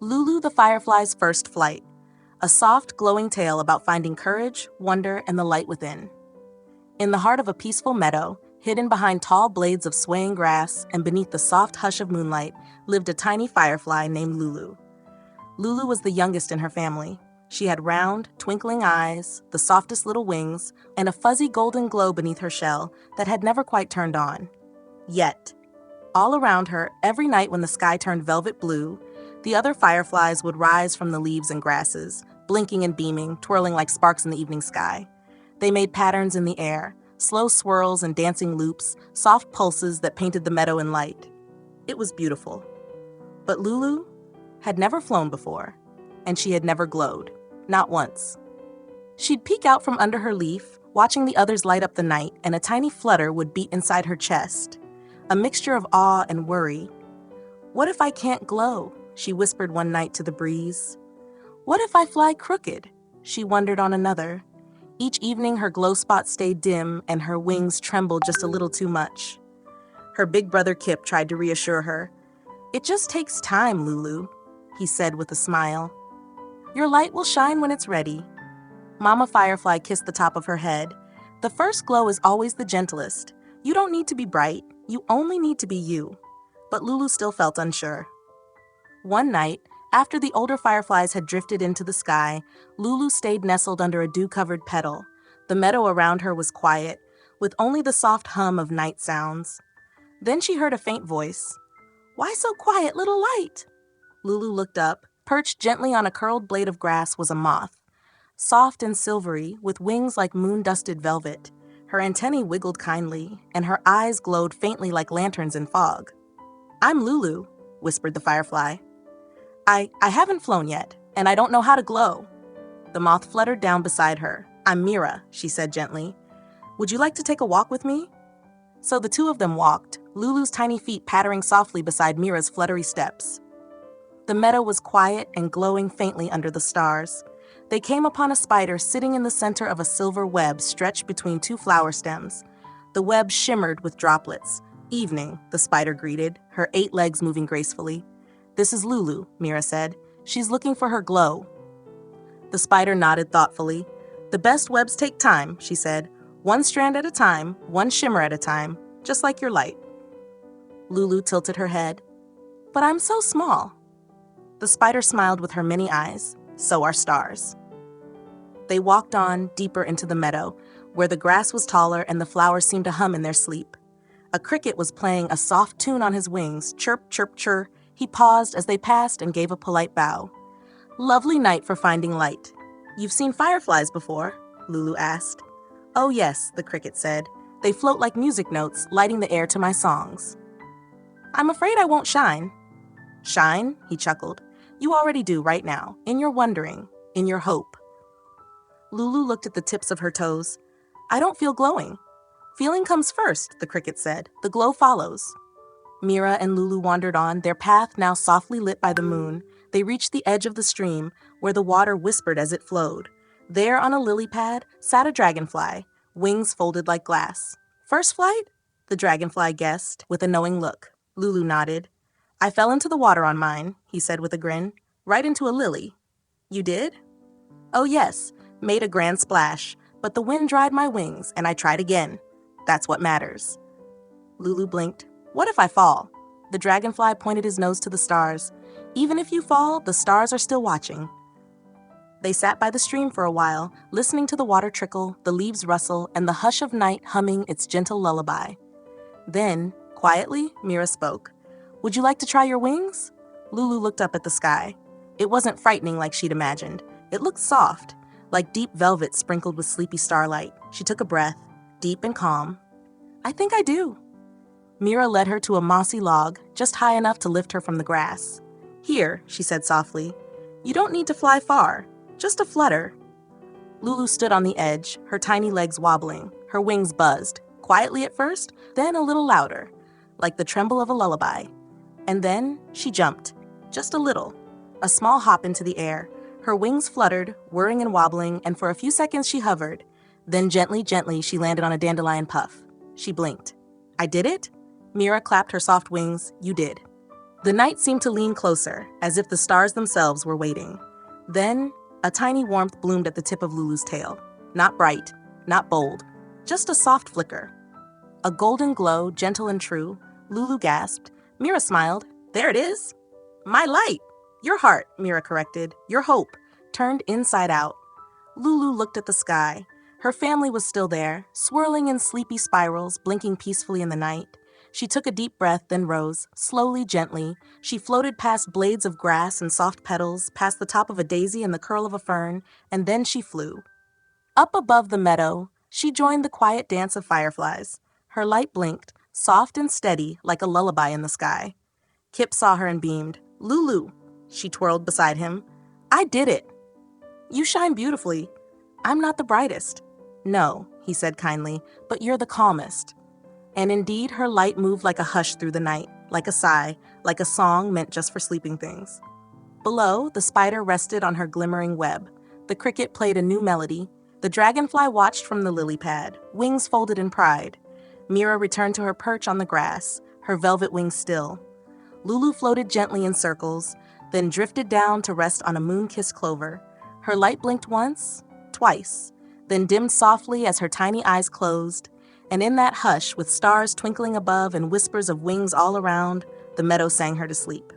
Lulu the Firefly's First Flight, a soft, glowing tale about finding courage, wonder, and the light within. In the heart of a peaceful meadow, hidden behind tall blades of swaying grass and beneath the soft hush of moonlight, lived a tiny firefly named Lulu. Lulu was the youngest in her family. She had round, twinkling eyes, the softest little wings, and a fuzzy golden glow beneath her shell that had never quite turned on. Yet, all around her, every night when the sky turned velvet blue, the other fireflies would rise from the leaves and grasses, blinking and beaming, twirling like sparks in the evening sky. They made patterns in the air, slow swirls and dancing loops, soft pulses that painted the meadow in light. It was beautiful. But Lulu had never flown before, and she had never glowed, not once. She'd peek out from under her leaf, watching the others light up the night, and a tiny flutter would beat inside her chest, a mixture of awe and worry. "What if I can't glow?" she whispered one night to the breeze. "What if I fly crooked?" she wondered on another. Each evening her glow spot stayed dim and her wings trembled just a little too much. Her big brother Kip tried to reassure her. "It just takes time, Lulu," he said with a smile. "Your light will shine when it's ready." Mama Firefly kissed the top of her head. "The first glow is always the gentlest. You don't need to be bright, you only need to be you." But Lulu still felt unsure. One night, after the older fireflies had drifted into the sky, Lulu stayed nestled under a dew-covered petal. The meadow around her was quiet, with only the soft hum of night sounds. Then she heard a faint voice. "Why so quiet, little light?" Lulu looked up. Perched gently on a curled blade of grass was a moth. Soft and silvery, with wings like moon-dusted velvet. Her antennae wiggled kindly, and her eyes glowed faintly like lanterns in fog. "I'm Lulu," whispered the firefly. I haven't flown yet, and I don't know how to glow." The moth fluttered down beside her. "I'm Mira," she said gently. "Would you like to take a walk with me?" So the two of them walked, Lulu's tiny feet pattering softly beside Mira's fluttery steps. The meadow was quiet and glowing faintly under the stars. They came upon a spider sitting in the center of a silver web stretched between two flower stems. The web shimmered with droplets. "Evening," the spider greeted, her 8 legs moving gracefully. "This is Lulu," Mira said. "She's looking for her glow." The spider nodded thoughtfully. "The best webs take time," she said. "One strand at a time, one shimmer at a time, just like your light." Lulu tilted her head. "But I'm so small." The spider smiled with her many eyes. "So are stars." They walked on, deeper into the meadow, where the grass was taller and the flowers seemed to hum in their sleep. A cricket was playing a soft tune on his wings, chirp, chirp, chirp. He paused as they passed and gave a polite bow. "Lovely night for finding light." "You've seen fireflies before?" Lulu asked. "Oh yes," the cricket said. "They float like music notes, lighting the air to my songs." "I'm afraid I won't shine." "Shine?" he chuckled. "You already do right now, in your wondering, in your hope." Lulu looked at the tips of her toes. "I don't feel glowing." "Feeling comes first," the cricket said. "The glow follows." Mira and Lulu wandered on, their path now softly lit by the moon. They reached the edge of the stream, where the water whispered as it flowed. There on a lily pad sat a dragonfly, wings folded like glass. "First flight?" the dragonfly guessed, with a knowing look. Lulu nodded. "I fell into the water on mine," he said with a grin. "Right into a lily." "You did?" "Oh yes, made a grand splash, but the wind dried my wings, and I tried again. That's what matters." Lulu blinked. "What if I fall?" The dragonfly pointed his nose to the stars. "Even if you fall, the stars are still watching." They sat by the stream for a while, listening to the water trickle, the leaves rustle, and the hush of night humming its gentle lullaby. Then, quietly, Mira spoke. "Would you like to try your wings?" Lulu looked up at the sky. It wasn't frightening like she'd imagined. It looked soft, like deep velvet sprinkled with sleepy starlight. She took a breath, deep and calm. "I think I do." Mira led her to a mossy log, just high enough to lift her from the grass. "Here," she said softly. "You don't need to fly far, just a flutter." Lulu stood on the edge, her tiny legs wobbling. Her wings buzzed, quietly at first, then a little louder, like the tremble of a lullaby. And then she jumped, just a little, a small hop into the air. Her wings fluttered, whirring and wobbling, and for a few seconds she hovered. Then gently, gently, she landed on a dandelion puff. She blinked. "I did it?" Mira clapped her soft wings. "You did." The night seemed to lean closer, as if the stars themselves were waiting. Then, a tiny warmth bloomed at the tip of Lulu's tail. Not bright, not bold, just a soft flicker. A golden glow, gentle and true. Lulu gasped. Mira smiled. There it is. My light. Your heart, Mira corrected. Your hope. Turned inside out. Lulu looked at the sky. Her family was still there, swirling in sleepy spirals, blinking peacefully in the night. She took a deep breath, then rose, slowly, gently. She floated past blades of grass and soft petals, past the top of a daisy and the curl of a fern, and then she flew. Up above the meadow, she joined the quiet dance of fireflies. Her light blinked, soft and steady, like a lullaby in the sky. Kip saw her and beamed. Lulu, she twirled beside him. I did it. You shine beautifully. I'm not the brightest. No, he said kindly, but you're the calmest. And indeed, her light moved like a hush through the night, like a sigh, like a song meant just for sleeping things. Below, the spider rested on her glimmering web. The cricket played a new melody. The dragonfly watched from the lily pad, wings folded in pride. Mira returned to her perch on the grass, her velvet wings still. Lulu floated gently in circles, then drifted down to rest on a moon-kissed clover. Her light blinked once, twice, then dimmed softly as her tiny eyes closed, and in that hush, with stars twinkling above and whispers of wings all around, the meadow sang her to sleep.